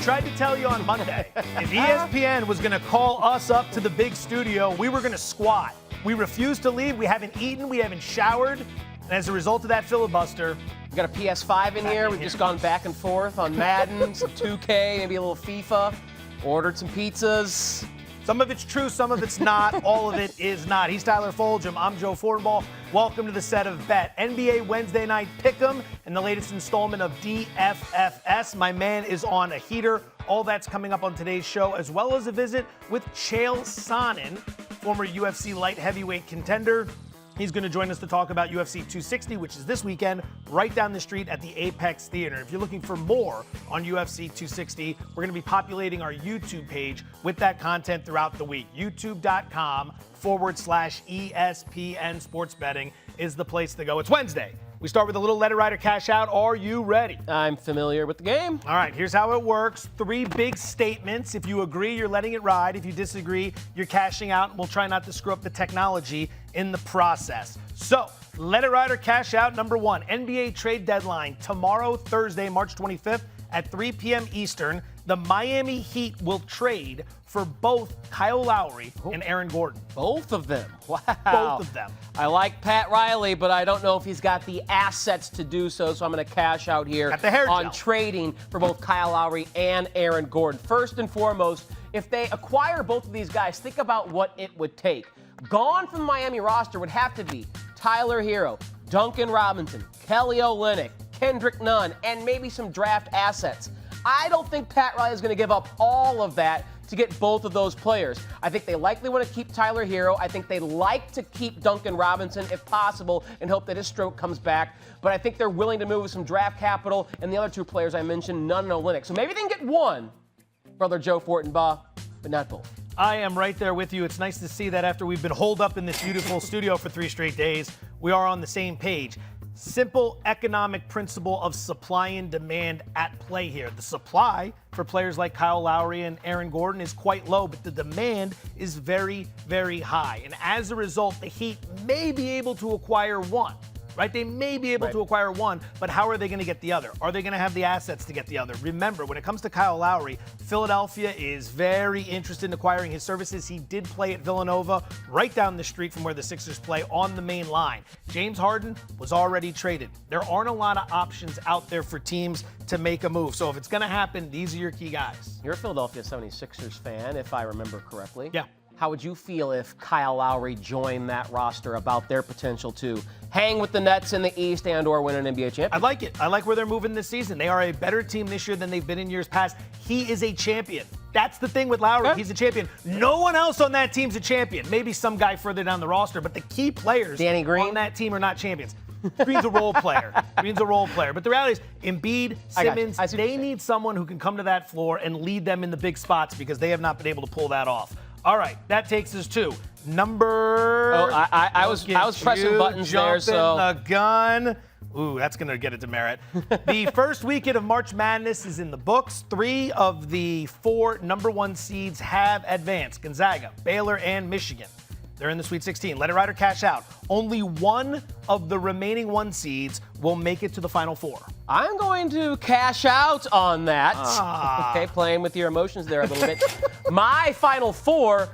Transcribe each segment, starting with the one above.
tried to tell you on Monday, if ESPN was going to call us up to the big studio, we were going to squat. We refused to leave. We haven't eaten. We haven't showered. And as a result of that filibuster, we got a PS5 in here. We've just gone back and forth on Madden, some 2K, maybe a little FIFA. Ordered some pizzas. Some of it's true, some of it's not. All of it is not. He's Tyler Fulghum. I'm Joe Fortenbaugh. Welcome to the set of Bet. NBA Wednesday Night Pick'em and the latest installment of DFFS. My man is on a heater. All that's coming up on today's show, as well as a visit with Chael Sonnen, former UFC light heavyweight contender. He's going to join us to talk about UFC 260, which is this weekend, right down the street at the Apex Theater. If you're looking for more on UFC 260, we're going to be populating our YouTube page with that content throughout the week. YouTube.com/ESPN Sports Betting is the place to go. It's Wednesday. We start with a little letter writer cash out. Are you ready? I'm familiar with the game. All right, here's how it works. 3 big statements. If you agree, you're letting it ride. If you disagree, you're cashing out. We'll try not to screw up the technology in the process. So, letter writer cash out number 1. NBA trade deadline tomorrow, Thursday, March 25th at 3 p.m. Eastern. The Miami Heat will trade for both Kyle Lowry and Aaron Gordon. Both of them. Wow. Both of them. I like Pat Riley, but I don't know if he's got the assets to do so, so I'm going to cash out here on trading for both Kyle Lowry and Aaron Gordon. First and foremost, if they acquire both of these guys, think about what it would take. Gone from the Miami roster would have to be Tyler Hero, Duncan Robinson, Kelly Olynyk, Kendrick Nunn, and maybe some draft assets. I don't think Pat Riley is going to give up all of that to get both of those players. I think they likely want to keep Tyler Hero. I think they like to keep Duncan Robinson if possible and hope that his stroke comes back. But I think they're willing to move with some draft capital and the other 2 players I mentioned, Nunn and Olynyk. So maybe they can get one, brother Joe Fortenbaugh, but not both. I am right there with you. It's nice to see that after we've been holed up in this beautiful studio for 3 straight days, we are on the same page. Simple economic principle of supply and demand at play here. The supply for players like Kyle Lowry and Aaron Gordon is quite low, but the demand is very, very high. And as a result, the Heat may be able to acquire one. Right? They may be able to acquire one, but how are they going to get the other? Are they going to have the assets to get the other? Remember, when it comes to Kyle Lowry, Philadelphia is very interested in acquiring his services. He did play at Villanova, right down the street from where the Sixers play on the main line. James Harden was already traded. There aren't a lot of options out there for teams to make a move. So if it's going to happen, these are your key guys. You're a Philadelphia 76ers fan, if I remember correctly. Yeah. How would you feel if Kyle Lowry joined that roster about their potential to hang with the Nets in the East and or win an NBA championship? I like it. I like where they're moving this season. They are a better team this year than they've been in years past. He is a champion. That's the thing with Lowry. He's a champion. No one else on that team's a champion. Maybe some guy further down the roster, but the key players Danny Green on that team are not champions. Green's a role player. Green's a role player. But the reality is, Embiid, Simmons, they need someone who can come to that floor and lead them in the big spots because they have not been able to pull that off. All right, that takes us to number. Oh, I was pressing buttons there, so the gun. Ooh, that's going to get a demerit. The first weekend of March Madness is in the books. 3 of the 4 number 1 seeds have advanced: Gonzaga, Baylor, and Michigan. They're in the Sweet 16. Let it ride or cash out. Only one of the remaining 1 seeds will make it to the Final 4. I'm going to cash out on that. Okay, playing with your emotions there a little bit. My Final 4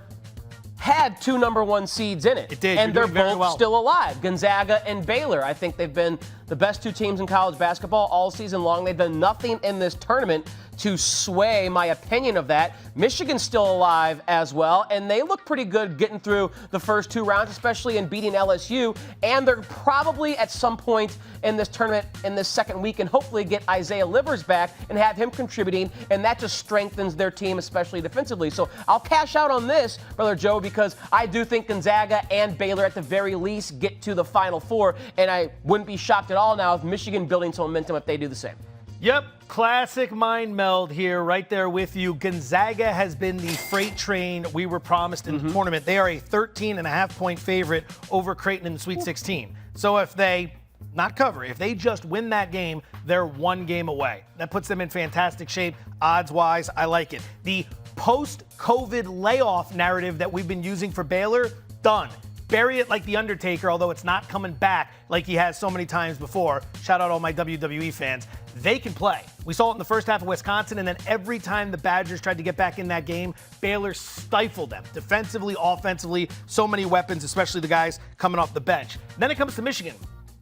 had 2 number 1 seeds in it. It did. And they're both still alive. Gonzaga and Baylor. I think they've been the best 2 teams in college basketball all season long. They've done nothing in this tournament to sway my opinion of that. Michigan's still alive as well, and they look pretty good getting through the first 2 rounds, especially in beating LSU. And they're probably at some point in this tournament in this second week and hopefully get Isaiah Livers back and have him contributing, and that just strengthens their team, especially defensively. So I'll cash out on this, Brother Joe, because I do think Gonzaga and Baylor at the very least get to the Final 4, and I wouldn't be shocked at all now if Michigan building some momentum if they do the same. Yep, classic mind meld here, right there with you. Gonzaga has been the freight train we were promised in the tournament. They are a 13.5-point favorite over Creighton in the Sweet 16. So if they not cover, if they just win that game, they're 1 game away. That puts them in fantastic shape. Odds-wise, I like it. The post-COVID layoff narrative that we've been using for Baylor, done. bury it like The Undertaker, although it's not coming back like he has so many times before. Shout out all my WWE fans. They can play. We saw it in the first half of Wisconsin, and then every time the Badgers tried to get back in that game, Baylor stifled them. Defensively, offensively, so many weapons, especially the guys coming off the bench. Then it comes to Michigan.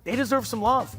They deserve some love.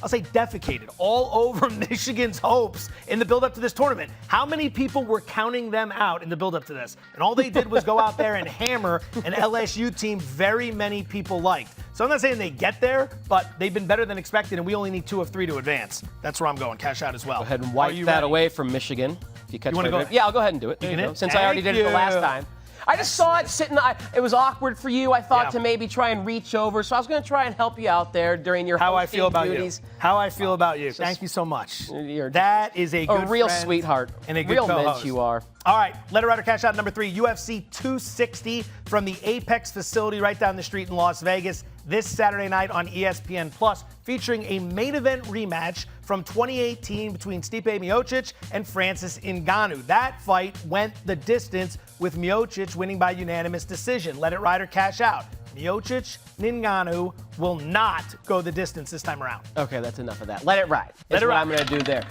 I'll say defecated all over Michigan's hopes in the build-up to this tournament. How many people were counting them out in the build-up to this? And all they did was go out there and hammer an LSU team very many people liked. So I'm not saying they get there, but they've been better than expected, and we only need 2 of 3 to advance. That's where I'm going. Cash out as well. Go ahead and wipe that away from Michigan. If you catch my drift. Yeah, I'll go ahead and do it. Since I already did it the last time. I just saw it sitting. It was awkward for you. I thought to maybe try and reach over, so I was going to try and help you out there during your How I feel about duties. you. How I feel about you. Thank you so much. That is a good real friend sweetheart and a good real co-host. mint you are. All right, letter writer cash out number 3, UFC 260 from the Apex facility right down the street in Las Vegas this Saturday night on ESPN Plus, featuring a main event rematch from 2018 between Stipe Miocic and Francis Ngannou. That fight went the distance with Miocic winning by unanimous decision. Let it ride or cash out. Miocic and Ngannou will not go the distance this time around. Okay, that's enough of that. Let it ride. That's what I'm going to do there.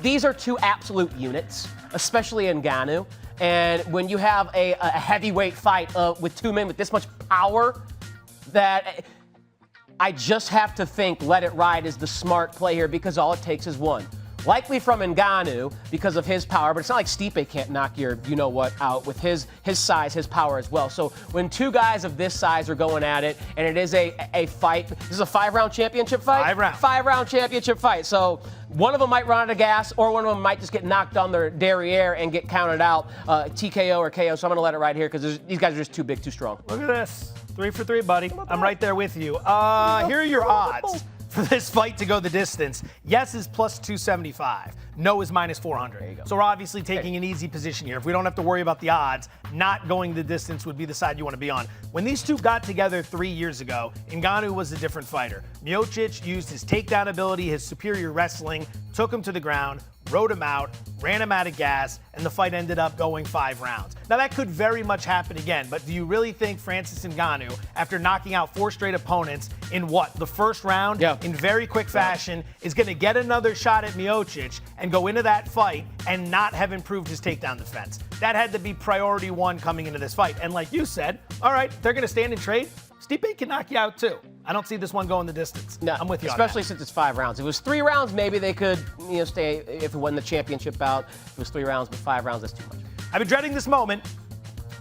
These are 2 absolute units, especially Ngannou. And when you have a heavyweight fight with 2 men with this much power, that I just have to think let it ride is the smart play here, because all it takes is 1. Likely from Ngannou because of his power, but it's not like Stipe can't knock your you-know-what out with his size, his power as well. So when 2 guys of this size are going at it, and it is a fight, this is a 5-round championship fight? 5 round. 5-round championship fight. So one of them might run out of gas, or one of them might just get knocked on their derriere and get counted out, TKO or KO. So I'm going to let it ride here because these guys are just too big, too strong. Look at this. 3 for 3, buddy. I'm right there with you. Here are your odds for this fight to go the distance. Yes is plus 275. No is minus 400. There you go. So we're obviously taking an easy position here. If we don't have to worry about the odds, not going the distance would be the side you want to be on. When these 2 got together 3 years ago, Ngannou was a different fighter. Miocic used his takedown ability, his superior wrestling, took him to the ground, rode him out, ran him out of gas, and the fight ended up going 5 rounds. Now, that could very much happen again, but do you really think Francis Ngannou, after knocking out 4 straight opponents in the first round, in very quick fashion, is going to get another shot at Miocic and go into that fight and not have improved his takedown defense? That had to be priority 1 coming into this fight. And like you said, all right, they're going to stand and trade. Stipe can knock you out too. I don't see this one going the distance. No, I'm with you on that. Especially since it's 5 rounds. If it was 3 rounds, maybe they could, stay if it won the championship bout. If it was 3 rounds, but 5 rounds, that's too much. I've been dreading this moment.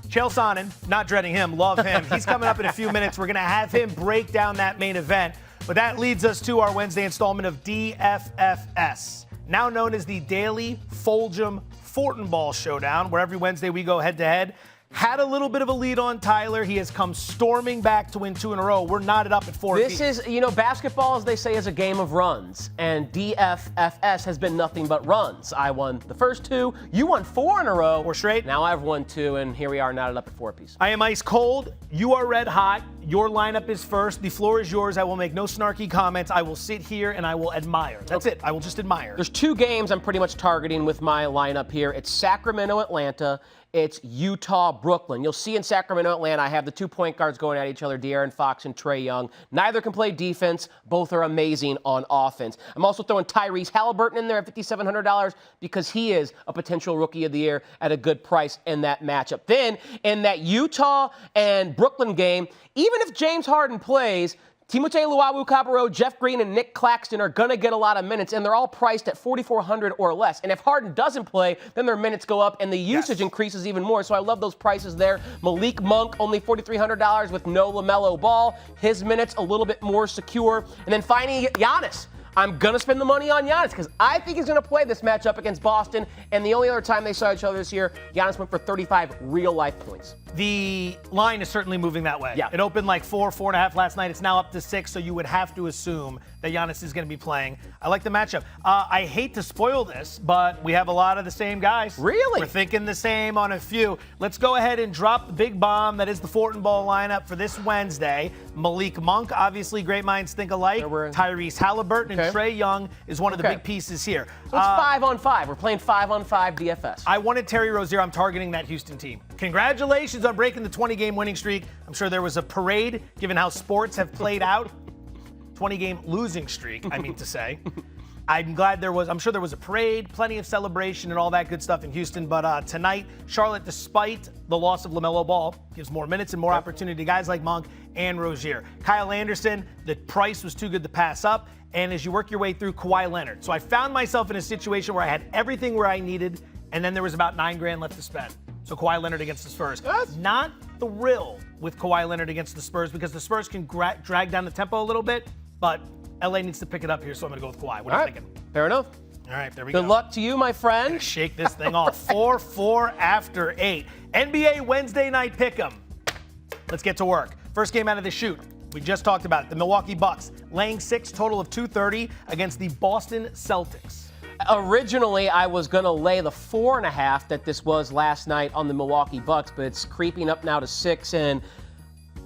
Chael Sonnen, not dreading him, love him. He's coming up in a few minutes. We're going to have him break down that main event. But that leads us to our Wednesday installment of DFFS, now known as the Daily Fulghum Fortenbaugh Showdown, where every Wednesday we go head-to-head. Had a little bit of a lead on Tyler. He has come storming back to win 2 in a row. We're knotted up at 4 This is, basketball, as they say, is a game of runs. And DFFS has been nothing but runs. I won the first 2. You won 4 in a row. 4 straight. Now I've won 2, and here we are knotted up at 4 apiece. I am ice cold. You are red hot. Your lineup is first. The floor is yours. I will make no snarky comments. I will sit here and I will admire. That's it. I will just admire. There's 2 games I'm pretty much targeting with my lineup here. It's Sacramento, Atlanta. It's Utah, Brooklyn. You'll see in Sacramento, Atlanta, I have the 2 point guards going at each other, De'Aaron Fox and Trae Young. Neither can play defense. Both are amazing on offense. I'm also throwing Tyrese Halliburton in there at $5,700 because he is a potential rookie of the year at a good price in that matchup. Then, in that Utah and Brooklyn game, even if James Harden plays, Timothé Luwawu-Cabarrot, Jeff Green, and Nick Claxton are going to get a lot of minutes, and they're all priced at $4,400 or less. And if Harden doesn't play, then their minutes go up, and the usage increases even more. So I love those prices there. Malik Monk, only $4,300 with no LaMelo Ball. His minutes a little bit more secure. And then finally, Giannis. I'm going to spend the money on Giannis because I think he's going to play this matchup against Boston. And the only other time they saw each other this year, Giannis went for 35 real-life points. The line is certainly moving that way. Yeah. It opened like 4.5 last night. It's now up to 6, so you would have to assume that Giannis is going to be playing. I like the matchup. I hate to spoil this, but we have a lot of the same guys. Really? We're thinking the same on a few. Let's go ahead and drop the big bomb that is the Fortenbaugh lineup for this Wednesday. Malik Monk, obviously great minds think alike. Tyrese Halliburton Trae Young is one of the big pieces here. So it's 5-on-5. We're playing 5-on-5 DFS. I wanted Terry Rozier. I'm targeting that Houston team. Congratulations on breaking the 20-game winning streak. I'm sure there was a parade, given how sports have played out. 20-game losing streak, I mean to say. I'm sure there was a parade, plenty of celebration and all that good stuff in Houston. But tonight, Charlotte, despite the loss of LaMelo Ball, gives more minutes and more opportunity to guys like Monk and Rozier. Kyle Anderson, the price was too good to pass up. And as you work your way through, Kawhi Leonard. So I found myself in a situation where I had everything where I needed, and then there was about $9,000 left to spend. So Kawhi Leonard against the Spurs. Not thrilled with Kawhi Leonard against the Spurs because the Spurs can drag down the tempo a little bit, but LA needs to pick it up here, so I'm going to go with Kawhi. What are you thinking? Fair enough. All right, there we go. Good luck to you, my friend. Shake this thing off. 4-4 after 8. NBA Wednesday night pick'em. Let's get to work. First game out of the shoot. We just talked about it. The Milwaukee Bucks laying 6, total of 230 against the Boston Celtics. Originally, I was going to lay the 4.5 that this was last night on the Milwaukee Bucks, but it's creeping up now to 6, and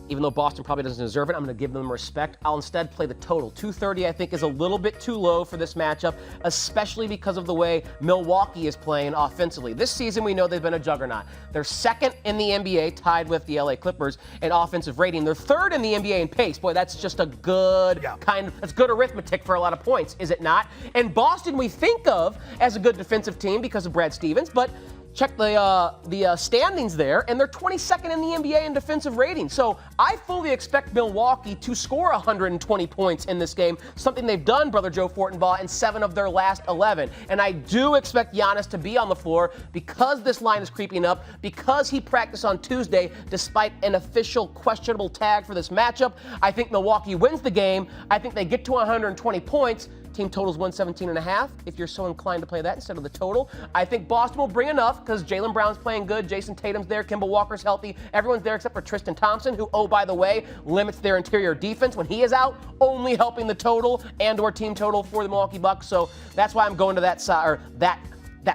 even though Boston probably doesn't deserve it, I'm going to give them respect. I'll instead play the total. 230, I think, is a little bit too low for this matchup, especially because of the way Milwaukee is playing offensively. This season, we know they've been a juggernaut. They're second in the NBA, tied with the LA Clippers in offensive rating. They're third in the NBA in pace. Boy, that's just a good that's good arithmetic for a lot of points, is it not? And Boston, we think of as a good defensive team because of Brad Stevens, but check the standings there, and they're 22nd in the NBA in defensive rating. So I fully expect Milwaukee to score 120 points in this game, something they've done, Brother Joe Fortenbaugh, in 7 of their last 11. And I do expect Giannis to be on the floor because this line is creeping up, because he practiced on Tuesday despite an official questionable tag for this matchup. I think Milwaukee wins the game. I think they get to 120 points. Team total's 117.5, if you're so inclined to play that instead of the total. I think Boston will bring enough because Jaylen Brown's playing good, Jason Tatum's there, Kemba Walker's healthy, everyone's there except for Tristan Thompson, who, oh, by the way, limits their interior defense when he is out, only helping the total and or team total for the Milwaukee Bucks. So that's why I'm going to that side, or that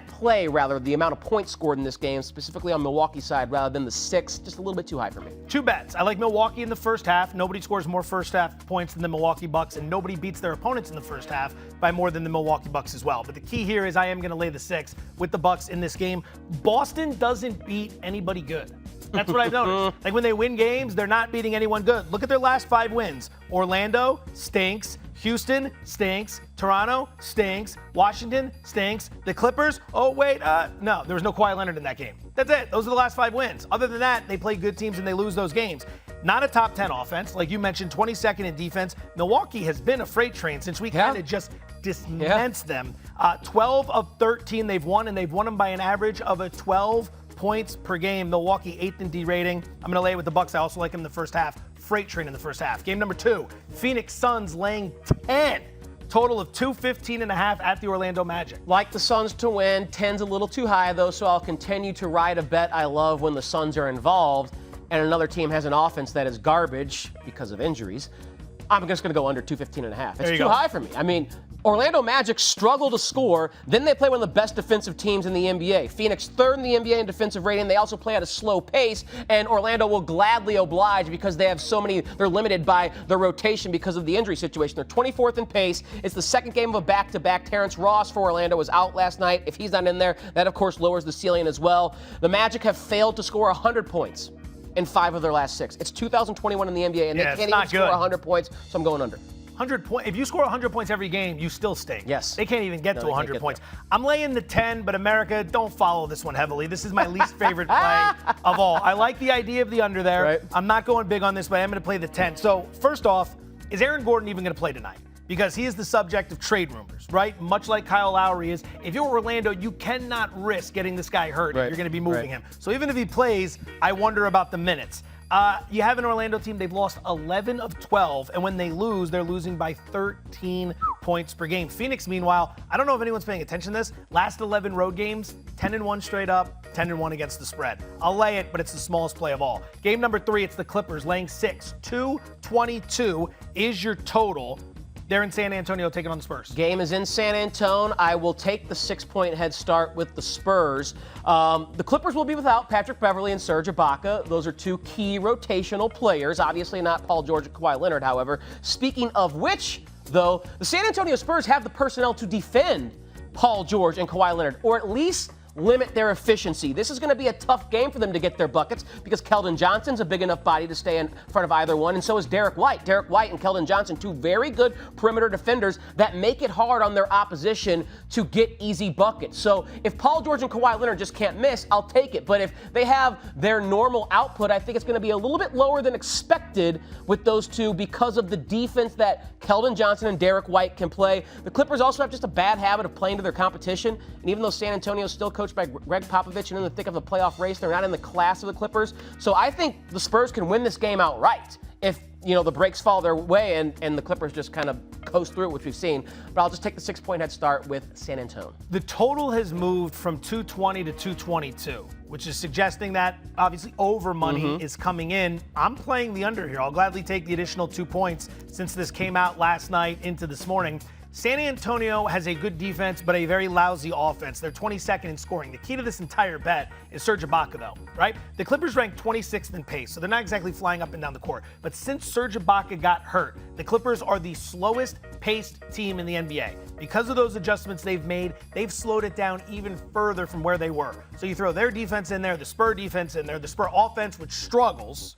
play, rather, the amount of points scored in this game, specifically on Milwaukee's side, rather than the 6, just a little bit too high for me. 2 bets. I like Milwaukee in the first half. Nobody scores more first half points than the Milwaukee Bucks, and nobody beats their opponents in the first half by more than the Milwaukee Bucks as well. But the key here is I am going to lay the 6 with the Bucks in this game. Boston doesn't beat anybody good. That's what I've noticed. Like when they win games, they're not beating anyone good. Look at their last 5 wins. Orlando stinks. Houston stinks. Toronto stinks. Washington stinks. The Clippers, oh wait, no, there was no Kawhi Leonard in that game. That's it. Those are the last 5 wins. Other than that, they play good teams and they lose those games. Not a top 10 offense. Like you mentioned, 22nd in defense. Milwaukee has been a freight train since we kind of just dismissed them. 12 of 13 they've won, and they've won them by an average of a 12 points per game. Milwaukee 8th in D rating. I'm going to lay it with the Bucks. I also like them in the first half. Freight train in the first half. Game number 2, Phoenix Suns laying 10. Total of 215.5 at the Orlando Magic. Like the Suns to win. 10's a little too high, though, so I'll continue to ride a bet I love when the Suns are involved and another team has an offense that is garbage because of injuries. I'm just going to go under 215.5. It's too high for me. I mean, Orlando Magic struggle to score. Then they play one of the best defensive teams in the NBA. Phoenix 3rd in the NBA in defensive rating. They also play at a slow pace, and Orlando will gladly oblige because they have so many. They're limited by their rotation because of the injury situation. They're 24th in pace. It's the second game of a back-to-back. Terrence Ross for Orlando was out last night. If he's not in there, that of course lowers the ceiling as well. The Magic have failed to score 100 points in 5 of their last 6. It's 2021 in the NBA, and they can't even score 100 points, so I'm going under. 100 points. If you score 100 points every game, you still stink. Yes. They can't even get to 100 points. I'm laying the 10, but America, don't follow this one heavily. This is my least favorite play of all. I like the idea of the under there. Right. I'm not going big on this, but I'm going to play the 10. So first off, is Aaron Gordon even going to play tonight? Because he is the subject of trade rumors, right? Much like Kyle Lowry is. If you're Orlando, you cannot risk getting this guy hurt if you're going to be moving him. So even if he plays, I wonder about the minutes. You have an Orlando team, they've lost 11 of 12, and when they lose, they're losing by 13 points per game. Phoenix, meanwhile, I don't know if anyone's paying attention to this. Last 11 road games, 10-1 straight up, 10-1 against the spread. I'll lay it, but it's the smallest play of all. Game number 3, it's the Clippers laying 6. 222 is your total. They're in San Antonio taking on the Spurs. Game is in San Antonio. I will take the 6-point head start with the Spurs. The Clippers will be without Patrick Beverley and Serge Ibaka. Those are 2 key rotational players. Obviously not Paul George and Kawhi Leonard, however. Speaking of which, though, the San Antonio Spurs have the personnel to defend Paul George and Kawhi Leonard, or at least limit their efficiency. This is going to be a tough game for them to get their buckets because Keldon Johnson's a big enough body to stay in front of either one, and so is Derek White. Derek White and Keldon Johnson, two very good perimeter defenders that make it hard on their opposition to get easy buckets. So if Paul George and Kawhi Leonard just can't miss, I'll take it. But if they have their normal output, I think it's going to be a little bit lower than expected with those two because of the defense that Keldon Johnson and Derek White can play. The Clippers also have just a bad habit of playing to their competition, and even though San Antonio is still coached by Greg Popovich and in the thick of the playoff race, they're not in the class of the Clippers. So I think the Spurs can win this game outright if, the breaks fall their way and the Clippers just kind of coast through it, which we've seen. But I'll just take the 6-point head start with San Antonio. The total has moved from 220 to 222, which is suggesting that obviously over money is coming in. I'm playing the under here. I'll gladly take the additional 2 points since this came out last night into this morning. San Antonio has a good defense, but a very lousy offense. They're 22nd in scoring. The key to this entire bet is Serge Ibaka, though, right? The Clippers ranked 26th in pace, so they're not exactly flying up and down the court. But since Serge Ibaka got hurt, the Clippers are the slowest paced team in the NBA. Because of those adjustments they've made, they've slowed it down even further from where they were. So you throw their defense in there, the Spur defense in there, the Spur offense, which struggles,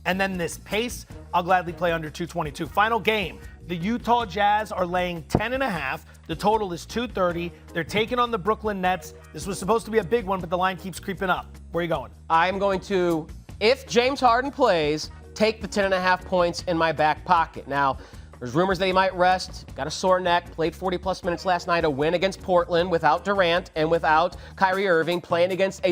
and then this pace, I'll gladly play under 222. Final game. The Utah Jazz are laying 10.5. The total is 230. They're taking on the Brooklyn Nets. This was supposed to be a big one, but the line keeps creeping up. Where are you going? I'm going to, if James Harden plays, take the 10.5 points in my back pocket. Now, there's rumors that he might rest. Got a sore neck. Played 40-plus minutes last night. A win against Portland without Durant and without Kyrie Irving. Playing against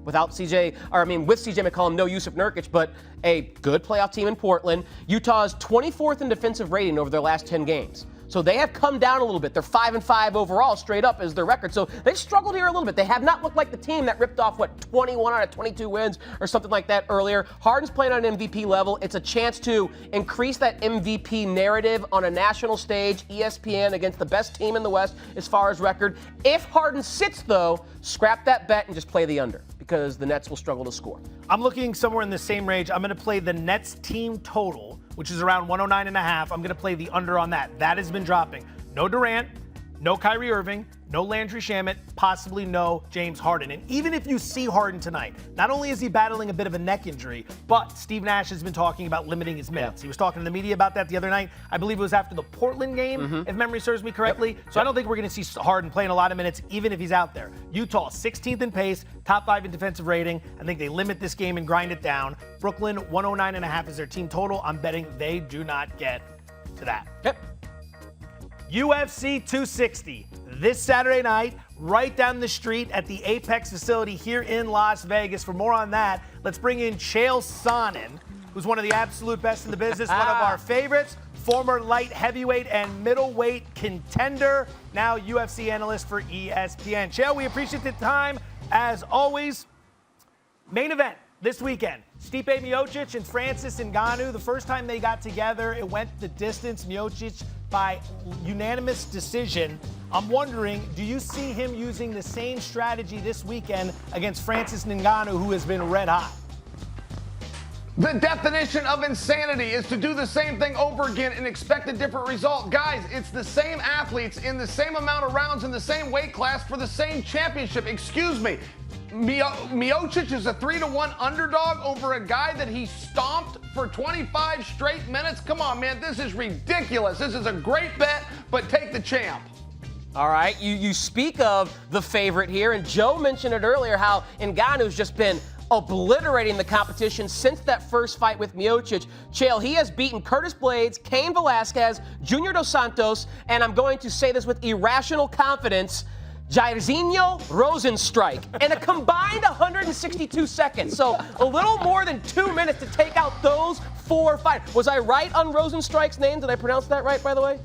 with CJ McCollum, no Yusuf Nurkic, but a good playoff team in Portland. Utah is 24th in defensive rating over their last 10 games. So they have come down a little bit. They're 5-5 overall, straight up is their record. So they've struggled here a little bit. They have not looked like the team that ripped off, 21 out of 22 wins or something like that earlier. Harden's playing on an MVP level. It's a chance to increase that MVP narrative on a national stage, ESPN, against the best team in the West as far as record. If Harden sits, though, scrap that bet and just play the under because the Nets will struggle to score. I'm looking somewhere in the same range. I'm going to play the Nets team total, which is around 109.5. I'm going to play the under on that. That has been dropping. No Durant, no Kyrie Irving, no Landry Shamet, possibly no James Harden. And even if you see Harden tonight, not only is he battling a bit of a neck injury, but Steve Nash has been talking about limiting his minutes. He was talking to the media about that the other night. I believe it was after the Portland game, if memory serves me correctly. So I don't think we're going to see Harden playing a lot of minutes, even if he's out there. Utah, 16th in pace, top 5 in defensive rating. I think they limit this game and grind it down. Brooklyn, 109.5 is their team total. I'm betting they do not get to that. Yep. UFC 260 this Saturday night, right down the street at the Apex facility here in Las Vegas. For more on that, let's bring in Chael Sonnen, who's one of the absolute best in the business, one of our favorites, former light heavyweight and middleweight contender, now UFC analyst for ESPN. Chael, we appreciate the time, as always. Main event this weekend, Stipe Miocic and Francis Ngannou. The first time they got together, it went the distance. Miocic by unanimous decision. I'm wondering, do you see him using the same strategy this weekend against Francis Ngannou, who has been red hot? The definition of insanity is to do the same thing over again and expect a different result. Guys, it's the same athletes in the same amount of rounds in the same weight class for the same championship. Excuse me. Miocic is a 3-1 underdog over a guy that he stomped for 25 straight minutes. Come on, man, this is ridiculous. This is a great bet, but take the champ. All right, you speak of the favorite here, and Joe mentioned it earlier how Ngannou's just been obliterating the competition since that first fight with Miocic. Chael, he has beaten Curtis Blades, Cain Velasquez, Junior Dos Santos, and I'm going to say this with irrational confidence, Jairzinho Rosenstrike in a combined 162 seconds. So a little more than 2 minutes to take out those 4 fights. Was I right on Rosenstrike's name? Did I pronounce that right, by the way?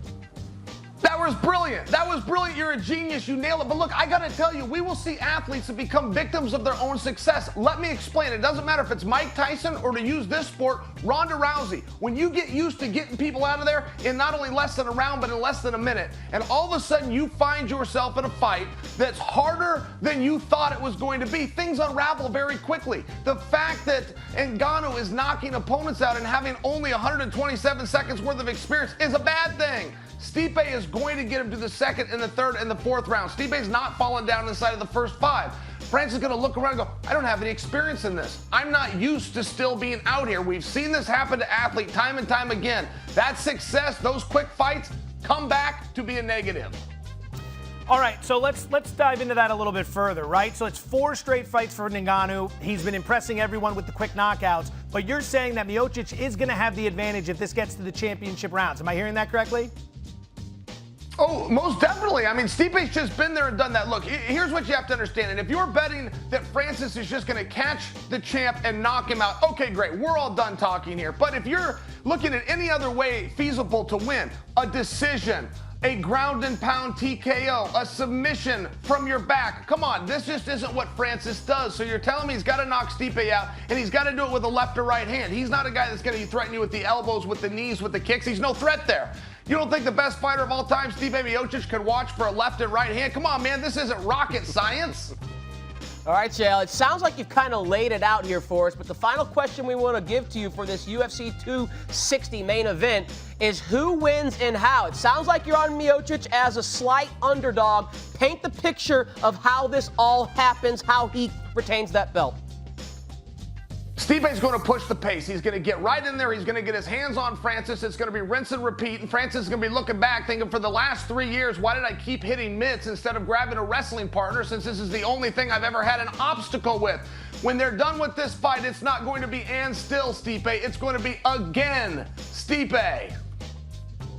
That was brilliant. That was brilliant. You're a genius. You nailed it. But look, I got to tell you, we will see athletes that become victims of their own success. Let me explain. It doesn't matter if it's Mike Tyson or, to use this sport, Ronda Rousey. When you get used to getting people out of there in not only less than a round, but in less than a minute, and all of a sudden you find yourself in a fight that's harder than you thought it was going to be, things unravel very quickly. The fact that Ngannou is knocking opponents out and having only 127 seconds worth of experience is a bad thing. Stipe is going to get him to the second and the third and the fourth round. Stipe's not falling down inside of the first 5. Francis is going to look around and go, I don't have any experience in this. I'm not used to still being out here. We've seen this happen to athletes time and time again. That success, those quick fights, come back to be a negative. All right, so let's dive into that a little bit further, right? So it's 4 straight fights for Ngannou. He's been impressing everyone with the quick knockouts, but you're saying that Miocic is going to have the advantage if this gets to the championship rounds. Am I hearing that correctly? Oh, most definitely. I mean, Stipe's just been there and done that. Look, here's what you have to understand. And if you're betting that Francis is just going to catch the champ and knock him out, okay, great. We're all done talking here. But if you're looking at any other way feasible to win, a decision, a ground and pound TKO, a submission from your back. Come on, this just isn't what Francis does. So you're telling me he's got to knock Stipe out, and he's got to do it with a left or right hand. He's not a guy that's going to threaten you with the elbows, with the knees, with the kicks. He's no threat there. You don't think the best fighter of all time, Stipe Miocic, could watch for a left and right hand? Come on, man, this isn't rocket science. All right, Chael, it sounds like you've kind of laid it out here for us, but the final question we want to give to you for this UFC 260 main event is who wins and how. It sounds like you're on Miocic as a slight underdog. Paint the picture of how this all happens, how he retains that belt. Stipe's going to push the pace. He's going to get right in there. He's going to get his hands on Francis. It's going to be rinse and repeat. And Francis is going to be looking back thinking, for the last 3 years, why did I keep hitting mitts instead of grabbing a wrestling partner, since this is the only thing I've ever had an obstacle with? When they're done with this fight, it's not going to be and still Stipe. It's going to be again Stipe.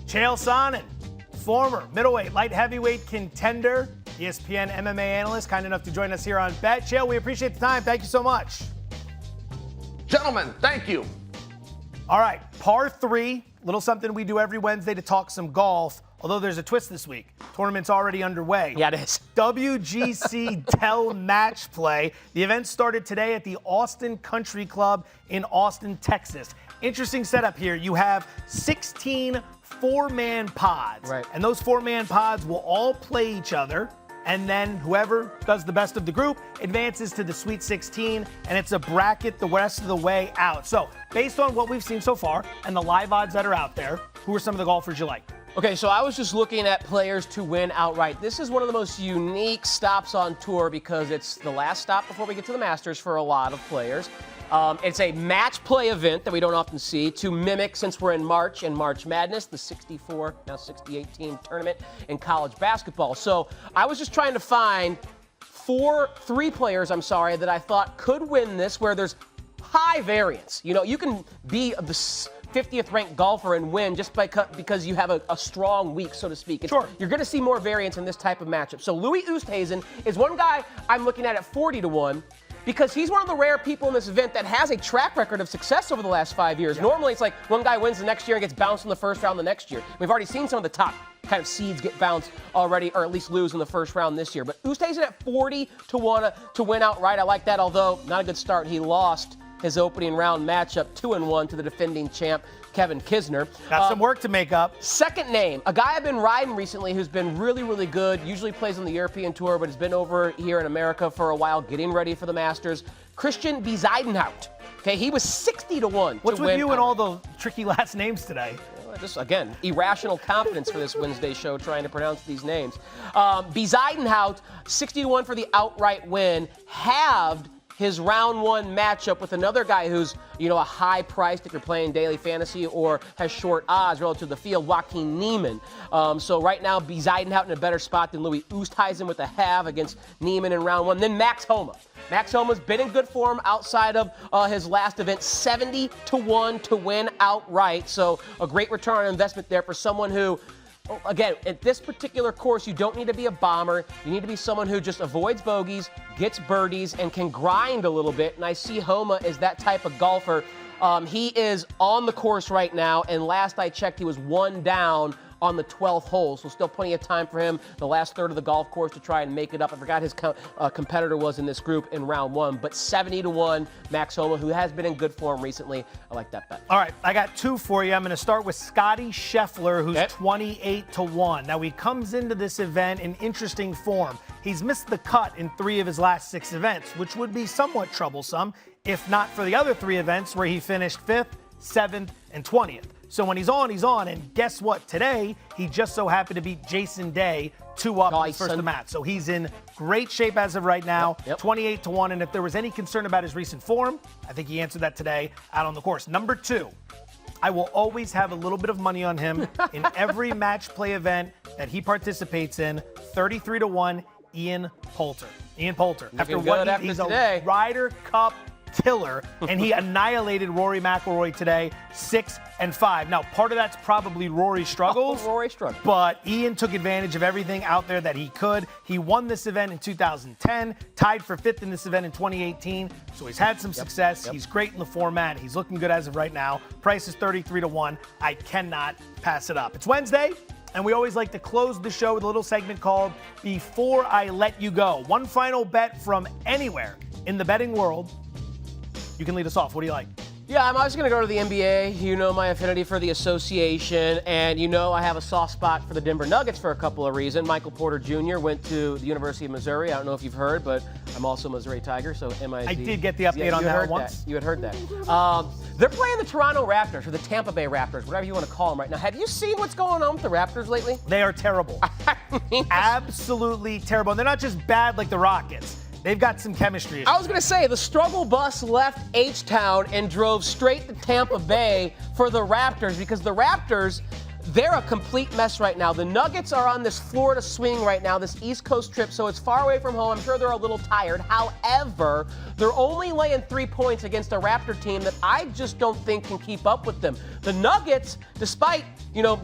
Chael Sonnen, former middleweight, light heavyweight contender, ESPN MMA analyst, kind enough to join us here on Bet. Chael, we appreciate the time. Thank you so much. Gentlemen, thank you. All right, par 3, little something we do every Wednesday to talk some golf, although there's a twist this week. Tournament's already underway. Yeah, it is. WGC Dell Match Play. The event started today at the Austin Country Club in Austin, Texas. Interesting setup here. You have 16 4-man pods. Right. And those 4-man pods will all play each other. And then whoever does the best of the group advances to the Sweet 16, and it's a bracket the rest of the way out. So, based on what we've seen so far and the live odds that are out there, who are some of the golfers you like? Okay, so I was just looking at players to win outright. This is one of the most unique stops on tour because it's the last stop before we get to the Masters for a lot of players. It's a match play event that we don't often see to mimic, since we're in March and March Madness, the 64, now 68 team tournament in college basketball. So I was just trying to find three players that I thought could win this, where there's high variance. You know, you can be the 50th ranked golfer and win just because you have a strong week, so to speak. Sure. You're going to see more variance in this type of matchup. So Louis Oosthuizen is one guy I'm looking at 40-1. Because he's one of the rare people in this event that has a track record of success over the last 5 years. Yeah. Normally, it's like one guy wins the next year and gets bounced in the first round the next year. We've already seen some of the top kind of seeds get bounced already, or at least lose in the first round this year. But Oosthuizen at 40-1 to win outright. I like that, although not a good start. He lost his opening round matchup 2-1 to the defending champ, Kevin Kisner. Got some work to make up. Second name, a guy I've been riding recently who's been really, really good, usually plays on the European Tour, but has been over here in America for a while, getting ready for the Masters, Christian Bezuidenhout. Okay, he was 60-1. What's with you and all the tricky last names today? Just, again, irrational confidence for this Wednesday show trying to pronounce these names. Bezuidenhout, 60-1 for the outright win, halved his round 1 matchup with another guy who's, a high priced if you're playing daily fantasy or has short odds relative to the field, Joaquin Niemann. So right now, Bezuidenhout in a better spot than Louis Oosthuizen with a halve against Niemann in round 1. Then Max Homa. Max Homa's been in good form outside of his last event, 70-1 to win outright. So a great return on investment there for someone who, again, at this particular course, you don't need to be a bomber. You need to be someone who just avoids bogeys, gets birdies, and can grind a little bit. And I see Homa as that type of golfer. He is on the course right now, and last I checked, he was 1 down on the 12th hole, so still plenty of time for him, the last third of the golf course, to try and make it up. I forgot his competitor was in this group in round 1, but 70-1, Max Homa, who has been in good form recently. I like that bet. All right, I got 2 for you. I'm going to start with Scotty Scheffler, who's 28-1. Now, he comes into this event in interesting form. He's missed the cut in 3 of his last 6 events, which would be somewhat troublesome, if not for the other 3 events where he finished 5th, 7th, and 20th. So when he's on, he's on. And guess what? Today, he just so happened to beat Jason Day 2-up in his first of the match. So he's in great shape as of right now, 28-1. And if there was any concern about his recent form, I think he answered that today out on the course. Number 2, I will always have a little bit of money on him in every match play event that he participates in. 33-1, Ian Poulter. Ian Poulter. After what he's today. A Ryder Cup killer, and he annihilated Rory McIlroy today, 6-5. Now, part of that's probably Rory's struggles. Rory struggled. But Ian took advantage of everything out there that he could. He won this event in 2010, tied for 5th in this event in 2018. So he's had some success. He's great in the format. He's looking good as of right now. Price is 33-1. I cannot pass it up. It's Wednesday, and we always like to close the show with a little segment called Before I Let You Go. One final bet from anywhere in the betting world. You can lead us off. What do you like? Yeah, I'm always going to go to the NBA. You know my affinity for the association, and you know I have a soft spot for the Denver Nuggets for a couple of reasons. Michael Porter Jr. went to the University of Missouri. I don't know if you've heard, but I'm also a Missouri Tiger, so MIZ. I did get the update on that once. You had heard that. They're playing the Toronto Raptors, or the Tampa Bay Raptors, whatever you want to call them right now. Have you seen what's going on with the Raptors lately? They are terrible. Absolutely terrible. And they're not just bad like the Rockets. They've got some chemistry issues. I was going to say, the struggle bus left H-Town and drove straight to Tampa Bay for the Raptors because the Raptors, they're a complete mess right now. The Nuggets are on this Florida swing right now, this East Coast trip, so it's far away from home. I'm sure they're a little tired. However, they're only laying 3 points against a Raptor team that I just don't think can keep up with them. The Nuggets, despite,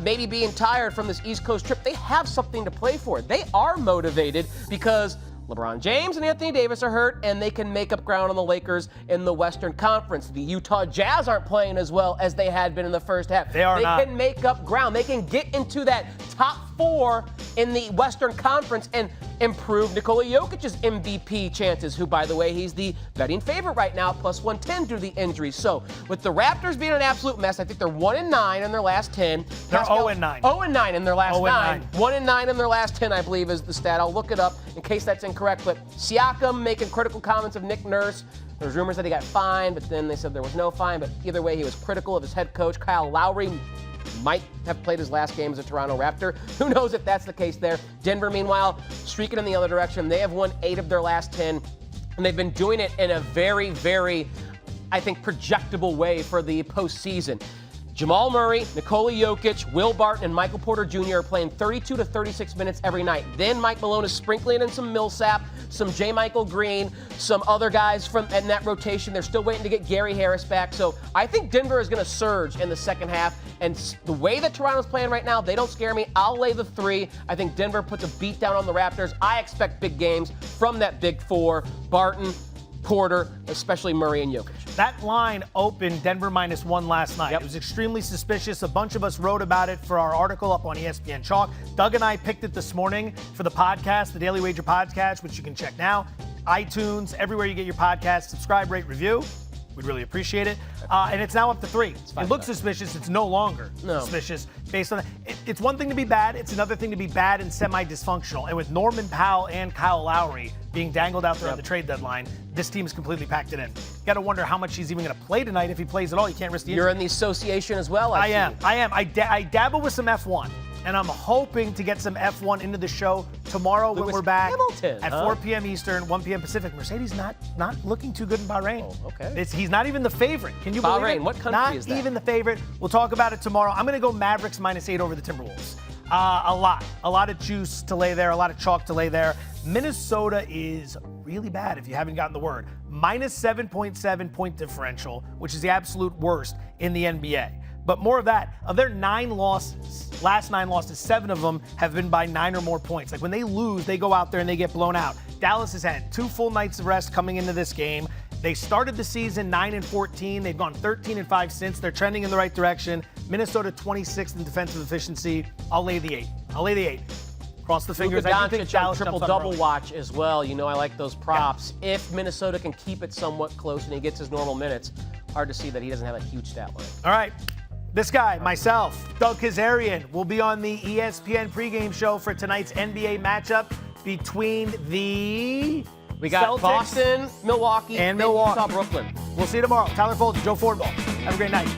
maybe being tired from this East Coast trip, they have something to play for. They are motivated because LeBron James and Anthony Davis are hurt, and they can make up ground on the Lakers in the Western Conference. The Utah Jazz aren't playing as well as they had been in the first half. They can make up ground. They can get into that top 4 in the Western Conference and improve Nikola Jokic's MVP chances, who, by the way, he's the betting favorite right now, plus 110 due to the injuries. So, with the Raptors being an absolute mess, I think they're 1-9 in their last 10. They're 0-9. 0-9 in their last 9. 1-9 in their last 10, I believe, is the stat. I'll look it up in case that's incorrect. But Siakam making critical comments of Nick Nurse. There's rumors that he got fined, but then they said there was no fine. But either way, he was critical of his head coach, Kyle Lowry. Might have played his last game as a Toronto Raptor. Who knows if that's the case there. Denver, meanwhile, streaking in the other direction. They have won 8 of their last 10, and they've been doing it in a very, very, I think, projectable way for the postseason. Jamal Murray, Nikola Jokic, Will Barton, and Michael Porter Jr. are playing 32 to 36 minutes every night. Then Mike Malone is sprinkling in some Millsap, some J. Michael Green, some other guys in that rotation. They're still waiting to get Gary Harris back. So I think Denver is going to surge in the second half. And the way that Toronto's playing right now, they don't scare me. I'll lay the 3. I think Denver puts a beat down on the Raptors. I expect big games from that big 4. Barton, Porter, especially Murray and Jokic. That line opened Denver -1 last night. It was extremely suspicious. A bunch of us wrote about it for our article up on ESPN Chalk. Doug and I picked it this morning for the podcast, the Daily Wager podcast, which you can check now. iTunes, everywhere you get your podcast. Subscribe, rate, review. We'd really appreciate it. And it's now up to 3. It looks suspicious. It's no longer suspicious based on that. It's one thing to be bad. It's another thing to be bad and semi-dysfunctional. And with Norman Powell and Kyle Lowry being dangled out there on the trade deadline, this team is completely packed it in. You got to wonder how much he's even going to play tonight. If he plays at all, you can't risk the injury. You're in the association as well, I am. I dabble with some F1. And I'm hoping to get some F1 into the show tomorrow when we're back at 4 p.m. Eastern, 1 p.m. Pacific. Mercedes not looking too good in Bahrain. Oh, okay. He's not even the favorite. Can you believe it? Bahrain, what country is that? Not even the favorite. We'll talk about it tomorrow. I'm going to go Mavericks -8 over the Timberwolves. A lot of juice to lay there, a lot of chalk to lay there. Minnesota is really bad if you haven't gotten the word. -7.7 point differential, which is the absolute worst in the NBA. But more of that, of their 9 losses, last 9 losses, 7 of them have been by 9 or more points. Like when they lose, they go out there and they get blown out. Dallas has had 2 full nights of rest coming into this game. They started the season 9-14. They've gone 13-5 since. They're trending in the right direction. Minnesota 26th in defensive efficiency. I'll lay the 8. Cross the fingers. Luka I think Doncic Dallas on triple-double watch as well. I like those props. Yeah. If Minnesota can keep it somewhat close and he gets his normal minutes, hard to see that he doesn't have a huge stat line. All right. This guy, myself, Doug Kazarian, will be on the ESPN pregame show for tonight's NBA matchup between the We got Celtics, Boston, Milwaukee, and Milwaukee. Brooklyn. We'll see you tomorrow. Tyler Fulghum, Joe Fortenbaugh. Have a great night.